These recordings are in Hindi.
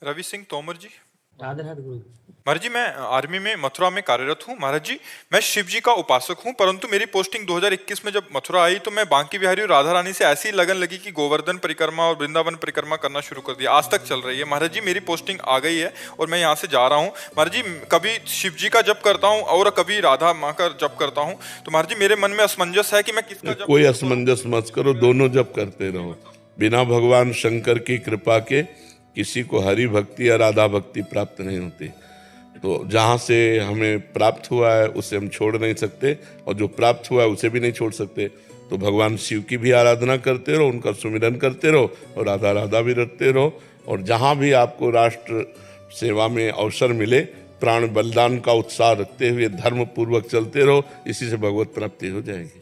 रवि सिंह तोमर जी। राधे राधे गुरु। महाराज जी, मैं आर्मी में मथुरा में कार्यरत हूँ। महाराज जी, मैं शिव जी का उपासक हूँ, परंतु मेरी पोस्टिंग 2021 में जब मथुरा आई तो मैं बांकी बिहारी और राधा रानी से ऐसी लगन लगी कि गोवर्धन परिक्रमा और वृंदावन परिक्रमा करना शुरू कर दिया। आज तक चल रही है। महाराज जी, मेरी पोस्टिंग आ गई है और मैं यहाँ से जा रहा हूँ। महाराज जी, कभी शिव जी का जप करता हूँ और कभी राधा माँ का जप करता हूँ। तो महाराज जी, मेरे मन में असमंजस है कि मैं किसका जप कोई करूं। असमंजस मत करो, दोनों जप करते रहो। बिना भगवान शंकर की कृपा के किसी को हरि भक्ति या राधा भक्ति प्राप्त नहीं होती। तो जहाँ से हमें प्राप्त हुआ है उसे हम छोड़ नहीं सकते, और जो प्राप्त हुआ है उसे भी नहीं छोड़ सकते। तो भगवान शिव की भी आराधना करते रहो, उनका सुमिरन करते रहो, और राधा राधा भी रटते रहो। और जहाँ भी आपको राष्ट्र सेवा में अवसर मिले, प्राण बलिदान का उत्साह रखते हुए धर्म पूर्वक चलते रहो। इसी से भगवत प्राप्ति हो जाएगी।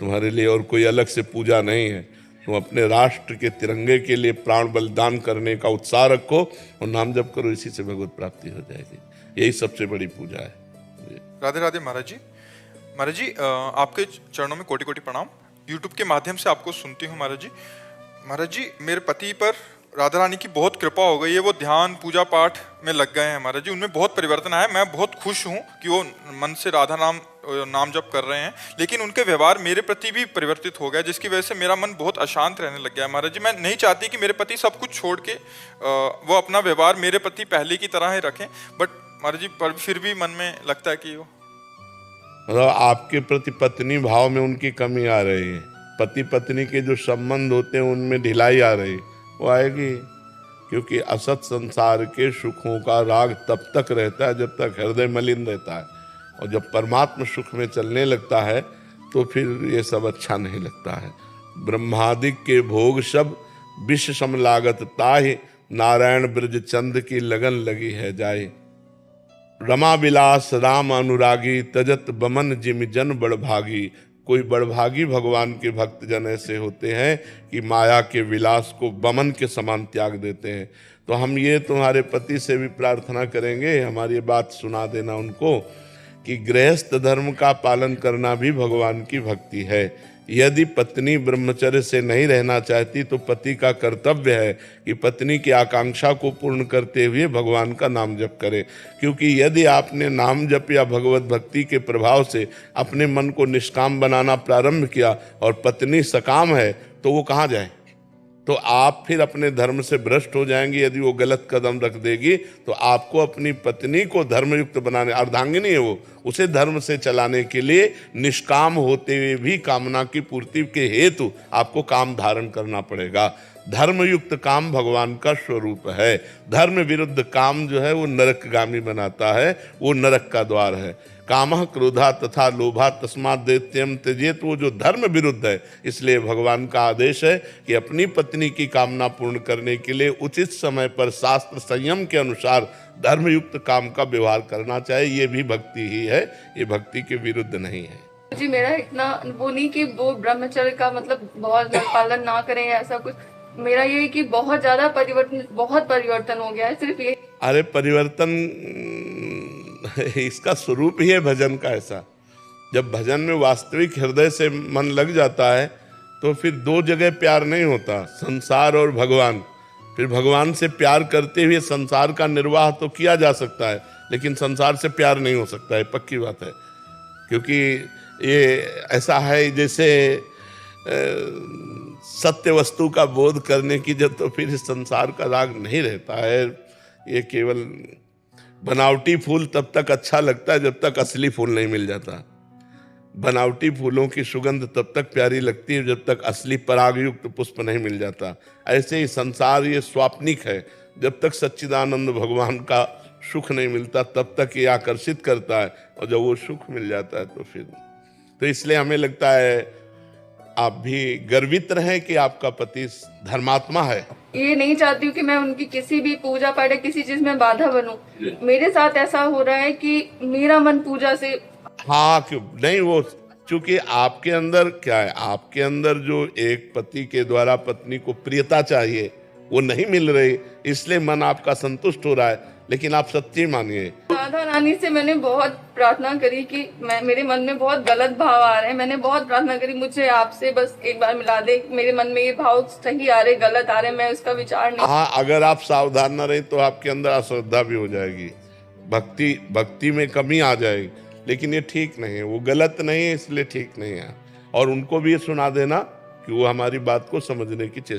तुम्हारे लिए और कोई अलग से पूजा नहीं है। तुम अपने राष्ट्र के तिरंगे के लिए प्राण बलिदान करने का उत्साह रखो और नाम जप करो, इसी से भगवत प्राप्ति हो जाएगी। यही सबसे बड़ी पूजा है। राधे राधे महाराज जी। महाराज जी, आपके चरणों में कोटि कोटि प्रणाम। यूट्यूब के माध्यम से आपको सुनती हूँ महाराज जी। महाराज जी, मेरे पति पर राधा रानी की बहुत कृपा हो गई है। वो ध्यान पूजा पाठ में लग गए हैं महाराज जी। उनमें बहुत परिवर्तन आया। मैं बहुत खुश हूँ कि वो मन से राधा नाम जप कर रहे हैं, लेकिन उनके व्यवहार मेरे प्रति भी परिवर्तित हो गया, जिसकी वजह से मेरा मन बहुत अशांत रहने लग गया है महाराज जी। मैं नहीं चाहती कि मेरे पति सब कुछ छोड़ के वो अपना व्यवहार मेरे प्रति पहले की तरह ही रखें, बट महाराज जी पर फिर भी मन में लगता है कि वो मतलब आपके प्रति पत्नी भाव में उनकी कमी आ रही है। पति पत्नी के जो संबंध होते हैं उनमें ढिलाई आ रही, वो आएगी। क्योंकि असत संसार के सुखों का राग तब तक रहता है जब तक हृदय मलिन रहता है, और जब परमात्मा सुख में चलने लगता है तो फिर ये सब अच्छा नहीं लगता है। ब्रह्मादिक के भोग सब विष सम लागत ताहि, नारायण ब्रज चंद की लगन लगी है जाए। रमा विलास राम अनुरागी, तजत बमन जिम जन बड़भागी। कोई बड़भागी भगवान के भक्त जन ऐसे होते हैं कि माया के विलास को बमन के समान त्याग देते हैं। तो हम ये तुम्हारे पति से भी प्रार्थना करेंगे, हमारी ये बात सुना देना उनको कि गृहस्थ धर्म का पालन करना भी भगवान की भक्ति है। यदि पत्नी ब्रह्मचर्य से नहीं रहना चाहती तो पति का कर्तव्य है कि पत्नी की आकांक्षा को पूर्ण करते हुए भगवान का नाम जप करे। क्योंकि यदि आपने नाम जप या भगवत भक्ति के प्रभाव से अपने मन को निष्काम बनाना प्रारंभ किया और पत्नी सकाम है, तो वो कहाँ जाए? तो आप फिर अपने धर्म से भ्रष्ट हो जाएंगे। यदि वो गलत कदम रख देगी तो आपको अपनी पत्नी को धर्मयुक्त बनाने, अर्धांगिनी है वो, उसे धर्म से चलाने के लिए निष्काम होते हुए भी कामना की पूर्ति के हेतु आपको काम धारण करना पड़ेगा। धर्मयुक्त काम भगवान का स्वरूप है। धर्म विरुद्ध काम जो है वो नरकगामी बनाता है, वो नरक का द्वार है। कामः क्रोधा तथा लोभा तस्मात् दैत्यम त्यजेत, वो जो धर्म विरुद्ध है। इसलिए भगवान का आदेश है कि अपनी पत्नी की कामना पूर्ण करने के लिए उचित समय पर शास्त्र संयम के अनुसार धर्मयुक्त काम का व्यवहार करना चाहिए। ये भी भक्ति ही है, ये भक्ति के विरुद्ध नहीं है। जी, मेरा इतना वो नहीं कि वो ब्रह्मचर्य का मतलब बहुत पालन ना करें या ऐसा कुछ। मेरा ये है कि बहुत ज्यादा परिवर्तन हो गया है। सिर्फ ये, अरे परिवर्तन इसका स्वरूप ही है भजन का ऐसा। जब भजन में वास्तविक हृदय से मन लग जाता है तो फिर दो जगह प्यार नहीं होता, संसार और भगवान। फिर भगवान से प्यार करते हुए संसार का निर्वाह तो किया जा सकता है, लेकिन संसार से प्यार नहीं हो सकता है, पक्की बात है। क्योंकि ये ऐसा है जैसे सत्य वस्तु का बोध करने की जब, तो फिर संसार का राग नहीं रहता है। ये केवल बनावटी फूल तब तक अच्छा लगता है जब तक असली फूल नहीं मिल जाता। बनावटी फूलों की सुगंध तब तक प्यारी लगती है जब तक असली परागयुक्त पुष्प नहीं मिल जाता। ऐसे ही संसार ये स्वाप्निक है। जब तक सच्चिदानंद भगवान का सुख नहीं मिलता तब तक ये आकर्षित करता है, और जब वो सुख मिल जाता है तो फिर, तो इसलिए हमें लगता है आप भी गर्वित रहें कि आपका पति धर्मात्मा है। ये नहीं चाहती हूँ कि मैं उनकी किसी भी पूजा पाठ या किसी चीज में बाधा बनूं। मेरे साथ ऐसा हो रहा है कि मेरा मन पूजा से, हाँ क्यों नहीं, वो चूंकि आपके अंदर क्या है, आपके अंदर जो एक पति के द्वारा पत्नी को प्रियता चाहिए वो नहीं मिल रही, इसलिए मन आपका संतुष्ट हो रहा है। लेकिन आप सच्ची मानिए, राधा रानी से मैंने बहुत प्रार्थना करी कि मेरे मन में बहुत गलत भाव आ रहे हैं। मैंने बहुत प्रार्थना करी मुझे आपसे बस एक बार मिला दे, मेरे मन में ये भाव सही आ रहे गलत आ रहे, मैं उसका विचार नहीं। हाँ, अगर आप सावधान न रहे तो आपके अंदर अश्रद्धा भी हो जाएगी, भक्ति में कमी आ जाएगी। लेकिन ये ठीक नहीं है, वो गलत नहीं है इसलिए ठीक नहीं है। और उनको भी ये सुना देना कि वो हमारी बात को समझने की चेष्टा